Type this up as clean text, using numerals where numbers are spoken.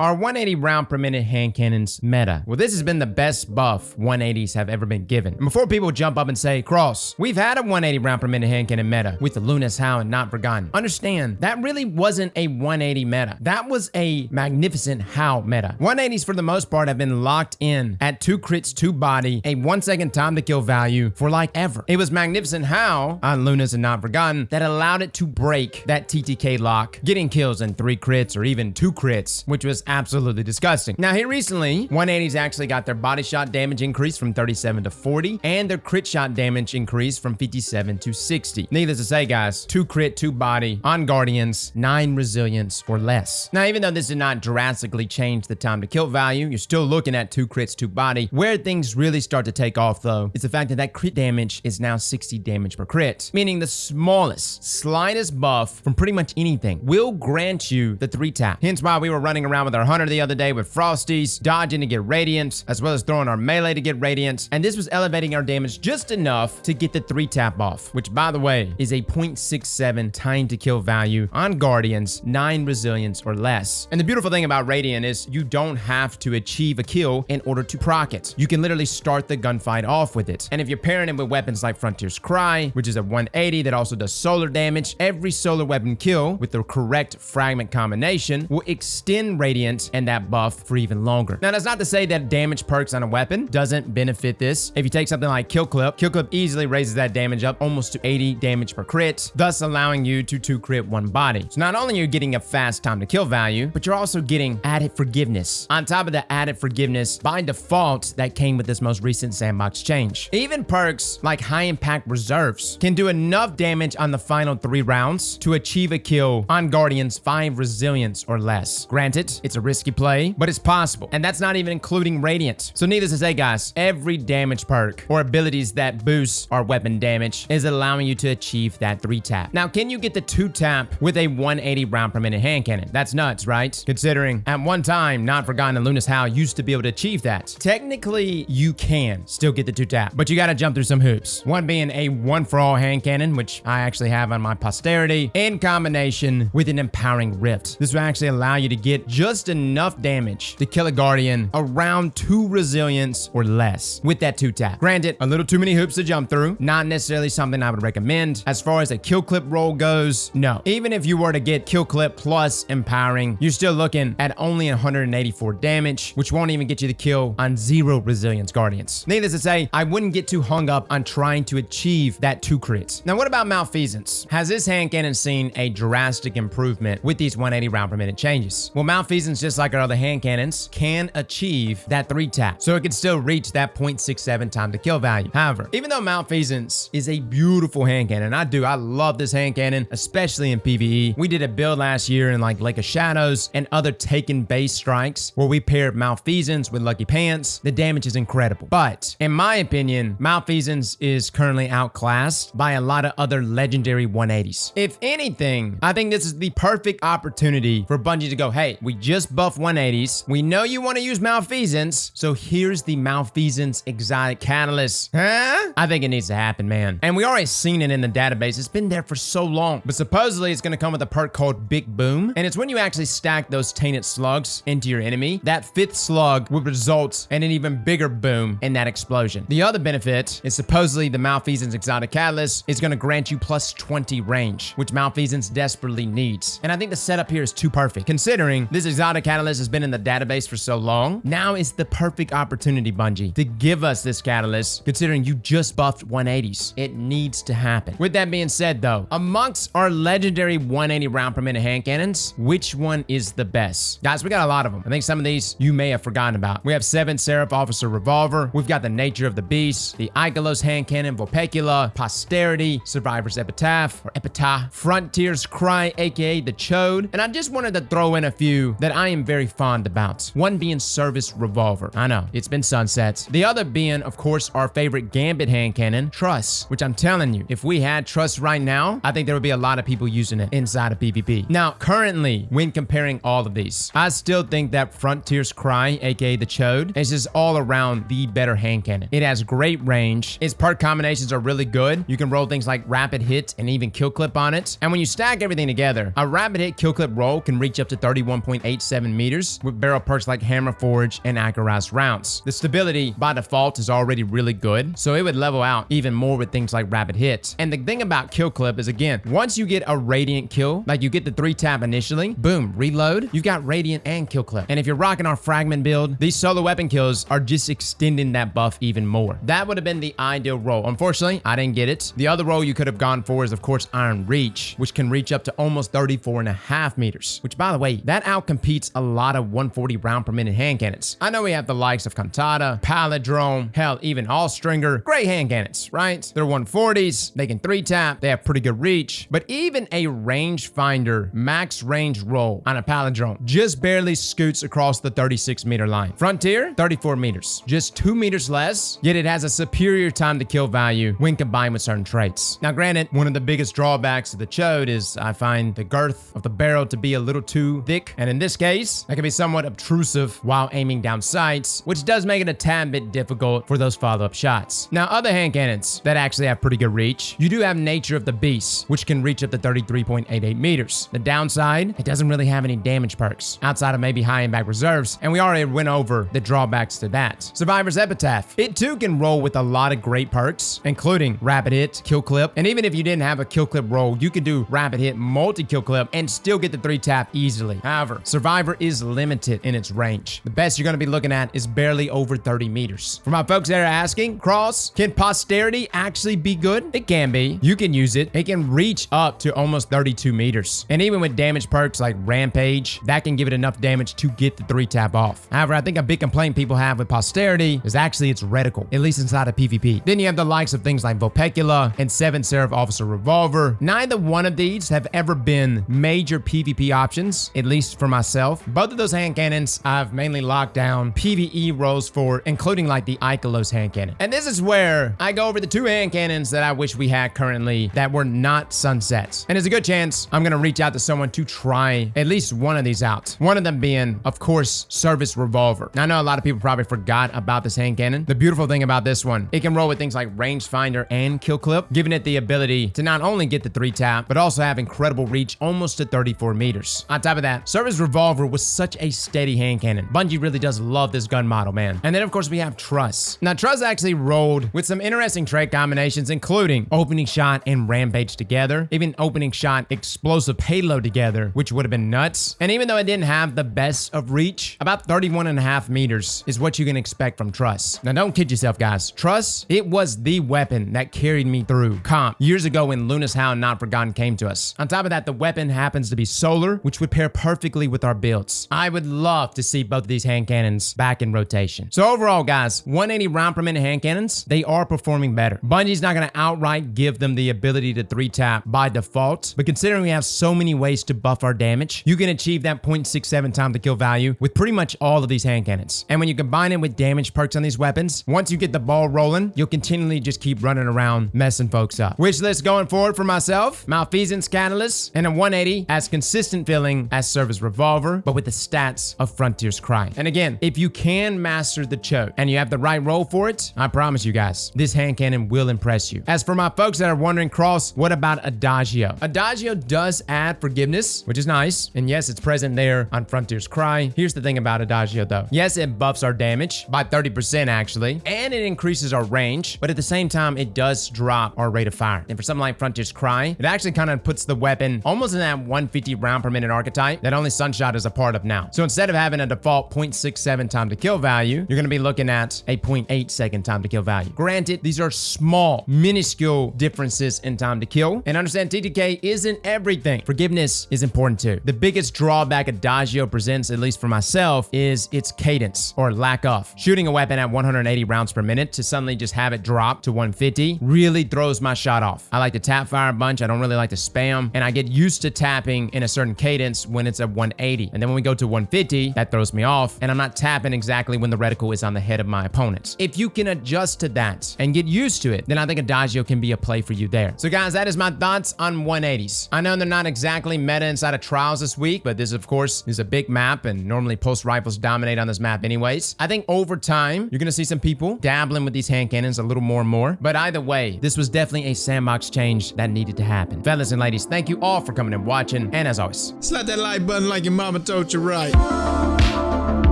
Are 180 round per minute hand cannons meta? Well, this has been the best buff 180s have ever been given. And before people jump up and say, Cross, we've had a 180 round per minute hand cannon meta with the Luna's Howl and Not Forgotten. Understand, that really wasn't a 180 meta. That was a magnificent Howl meta. 180s for the most part have been locked in at 2 crits, 2 body, a 1 second time to kill value for like ever. It was magnificent Howl on Luna's and Not Forgotten that allowed it to break that TTK lock, getting kills in 3 crits or even 2 crits, which was absolutely disgusting. Now here recently, 180s actually got their body shot damage increase from 37 to 40 and their crit shot damage increase from 57 to 60. Needless to say, guys, 2 crit, 2 body on Guardians, 9 resilience or less. Now even though this did not drastically change the time to kill value, you're still looking at 2 crits, 2 body. Where things really start to take off though is the fact that that crit damage is now 60 damage per crit, meaning the smallest, slightest buff from pretty much anything will grant you the 3 tap. Hence why we were running around with our Hunter the other day with Frosties, dodging to get Radiant, as well as throwing our melee to get Radiant, and this was elevating our damage just enough to get the 3 tap off, which by the way is a 0.67 time to kill value on Guardians, 9 resilience or less. And the beautiful thing about Radiant is you don't have to achieve a kill in order to proc it. You can literally start the gunfight off with it. And if you're pairing it with weapons like Frontier's Cry, which is a 180 that also does solar damage, every solar weapon kill with the correct fragment combination will extend Radiant and that buff for even longer. Now that's not to say that damage perks on a weapon doesn't benefit this. If you take something like Kill Clip easily raises that damage up almost to 80 damage per crit, thus allowing you to 2 crit 1 body. So not only are you getting a fast time to kill value, but you're also getting added forgiveness. On top of the added forgiveness by default that came with this most recent sandbox change. Even perks like high impact reserves can do enough damage on the final 3 rounds to achieve a kill on Guardians 5 resilience or less. Granted, it's a risky play, but it's possible. And that's not even including Radiant. So needless to say, guys, every damage perk or abilities that boost our weapon damage is allowing you to achieve that 3 tap. Now, can you get the 2 tap with a 180 round per minute hand cannon? That's nuts, right? Considering at one time, Not Forgotten and Luna's Howl used to be able to achieve that. Technically, you can still get the 2 tap, but you gotta jump through some hoops. One being a 1-for-all hand cannon, which I actually have on my posterity, in combination with an empowering rift. This will actually allow you to get just enough damage to kill a Guardian around 2 resilience or less with that 2 tap. Granted, a little too many hoops to jump through, not necessarily something I would recommend. As far as a kill clip roll goes, no. Even if you were to get kill clip plus empowering, you're still looking at only 184 damage, which won't even get you the kill on 0 resilience Guardians. Needless to say, I wouldn't get too hung up on trying to achieve that 2 crits. Now, what about Malfeasence? Has this hand cannon seen a drastic improvement with these 180 round per minute changes? Well, Malfeasence, just like our other hand cannons, can achieve that 3 tap, so it can still reach that 0.67 time to kill value. However, even though Malfeasence is a beautiful hand cannon, I love this hand cannon, especially in PvE. We did a build last year in like Lake of Shadows and other Taken base strikes where we paired Malfeasence with Lucky Pants. The damage is incredible. But in my opinion, Malfeasence is currently outclassed by a lot of other legendary 180s. If anything, I think this is the perfect opportunity for Bungie to go, hey, we just buffed 180s. We know you want to use Malfeasence, so here's the Malfeasence exotic catalyst. Huh? I think it needs to happen, man. And we already seen it in the database. It's been there for so long. But supposedly it's going to come with a perk called Big Boom. And it's when you actually stack those tainted slugs into your enemy, that 5th slug will result in an even bigger boom in that explosion. The other benefit is supposedly the Malfeasance exotic catalyst is going to grant you plus 20 range, which Malfeasance desperately needs. And I think the setup here is too perfect. Considering this exotic catalyst has been in the database for so long, now is the perfect opportunity, Bungie, to give us this catalyst, considering you just buffed 180s. It needs to happen. With that being said though, amongst our legendary 180 round per minute hand cannons, which one is the best? Guys, we got a lot of them. I think some of these you may have forgotten about. We have 7 Seraph Officer Revolver. We've got the Nature of the Beast, the Ikelos hand cannon, Vulpecula, Posterity, Survivor's Epitaph, or Epitaph, Frontier's Cry, aka the Chode. And I just wanted to throw in a few that I am very fond about. One being Service Revolver. I know, it's been sunset. The other being, of course, our favorite Gambit hand cannon, Trust, which I'm telling you, if we had Trust right now, I think there would be a lot of people using it inside of PvP. Now, currently, when comparing all of these, I still think that Frontier's Cry, aka the Chode, is just all around the better hand cannon. It has great range. Its perk combinations are really good. You can roll things like Rapid Hit and even Kill Clip on it. And when you stack everything together, a Rapid Hit Kill Clip roll can reach up to 31.8 7 meters with barrel perks like Hammer Forge and Accurized rounds. The stability by default is already really good, so it would level out even more with things like rapid hits. And the thing about kill clip is, again, once you get a radiant kill, like you get the 3-tap initially, boom, reload, you've got radiant and kill clip. And if you're rocking our fragment build, these solo weapon kills are just extending that buff even more. That would have been the ideal role. Unfortunately, I didn't get it. The other role you could have gone for is, of course, Iron Reach, which can reach up to almost 34.5 meters, which, by the way, that outcompetes a lot of 140 round per minute hand cannons. I know we have the likes of Cantata, Palindrome, hell, even Allstringer, great hand cannons, right? They're 140s, they can 3-tap, they have pretty good reach, but even a rangefinder max range roll on a Palindrome just barely scoots across the 36-meter line. Frontier, 34 meters, just 2 meters less, yet it has a superior time to kill value when combined with certain traits. Now, granted, one of the biggest drawbacks of the Chode is I find the girth of the barrel to be a little too thick, and in this case, that can be somewhat obtrusive while aiming down sights, which does make it a tad bit difficult for those follow-up shots. Now, other hand cannons that actually have pretty good reach, you do have Nature of the Beast, which can reach up to 33.88 meters. The downside, it doesn't really have any damage perks, outside of maybe high impact reserves, and we already went over the drawbacks to that. Survivor's Epitaph, it too can roll with a lot of great perks, including rapid hit, kill clip, and even if you didn't have a kill clip roll, you could do rapid hit, multi-kill clip, and still get the 3-tap easily. However, Survivor is limited in its range. The best you're going to be looking at is barely over 30 meters. For my folks that are asking, Cross, can Posterity actually be good? It can be. You can use it. It can reach up to almost 32 meters. And even with damage perks like Rampage, that can give it enough damage to get the 3-tap off. However, I think a big complaint people have with Posterity is actually its reticle, at least inside of PvP. Then you have the likes of things like Vulpecula and 7 Seraph Officer Revolver. Neither one of these have ever been major PvP options, at least for myself. Both of those hand cannons I've mainly locked down PvE roles for, including like the Ikelos hand cannon. And this is where I go over the 2 hand cannons that I wish we had currently that were not sunsets. And there's a good chance I'm gonna reach out to someone to try at least one of these out. One of them being, of course, Service Revolver. Now, I know a lot of people probably forgot about this hand cannon. The beautiful thing about this one, it can roll with things like Rangefinder and Kill Clip, giving it the ability to not only get the 3-tap, but also have incredible reach almost to 34 meters. On top of that, Service Revolver was such a steady hand cannon. Bungie really does love this gun model, man. And then, of course, we have Truss. Now, Truss actually rolled with some interesting trait combinations, including Opening Shot and Rampage together, even Opening Shot Explosive Payload together, which would have been nuts. And even though it didn't have the best of reach, about 31.5 meters is what you can expect from Truss. Now, don't kid yourself, guys. Truss, it was the weapon that carried me through comp years ago when Luna's Hound Not Forgotten came to us. On top of that, the weapon happens to be solar, which would pair perfectly with our builds. I would love to see both of these hand cannons back in rotation. So overall, guys, 180 round per minute hand cannons, they are performing better. Bungie's not going to outright give them the ability to 3-tap by default, but considering we have so many ways to buff our damage, you can achieve that 0.67 time to kill value with pretty much all of these hand cannons. And when you combine it with damage perks on these weapons, once you get the ball rolling, you'll continually just keep running around messing folks up. Wish list going forward for myself, Malfeasence Catalyst, and a 180 as consistent feeling as Service Revolver, but with the stats of Frontier's Cry. And again, if you can master the Chode and you have the right roll for it, I promise you guys, this hand cannon will impress you. As for my folks that are wondering, Cross, what about Adagio? Adagio does add forgiveness, which is nice. And yes, it's present there on Frontier's Cry. Here's the thing about Adagio though. Yes, it buffs our damage by 30% actually, and it increases our range, but at the same time, it does drop our rate of fire. And for something like Frontier's Cry, it actually kind of puts the weapon almost in that 150 round per minute archetype that only Sunshot is a part of now. So instead of having a default 0.67 time to kill value, you're gonna be looking at a 0.8 second time to kill value. Granted, these are small, minuscule differences in time to kill, and understand TTK isn't everything. Forgiveness is important too. The biggest drawback Adagio presents, at least for myself, is its cadence or lack of. Shooting a weapon at 180 rounds per minute to suddenly just have it drop to 150 really throws my shot off. I like to tap fire a bunch. I don't really like to spam, and I get used to tapping in a certain cadence when it's at 180. And then when we go to 150, that throws me off, and I'm not tapping exactly when the reticle is on the head of my opponent. If you can adjust to that and get used to it, then I think Adagio can be a play for you there. So guys, that is my thoughts on 180s. I know they're not exactly meta inside of Trials this week, but this of course is a big map, and normally pulse rifles dominate on this map anyways. I think over time, you're gonna see some people dabbling with these hand cannons a little more and more, but either way, this was definitely a sandbox change that needed to happen. Fellas and ladies, thank you all for coming and watching, and as always, slap that like button like your mama Mama told you right.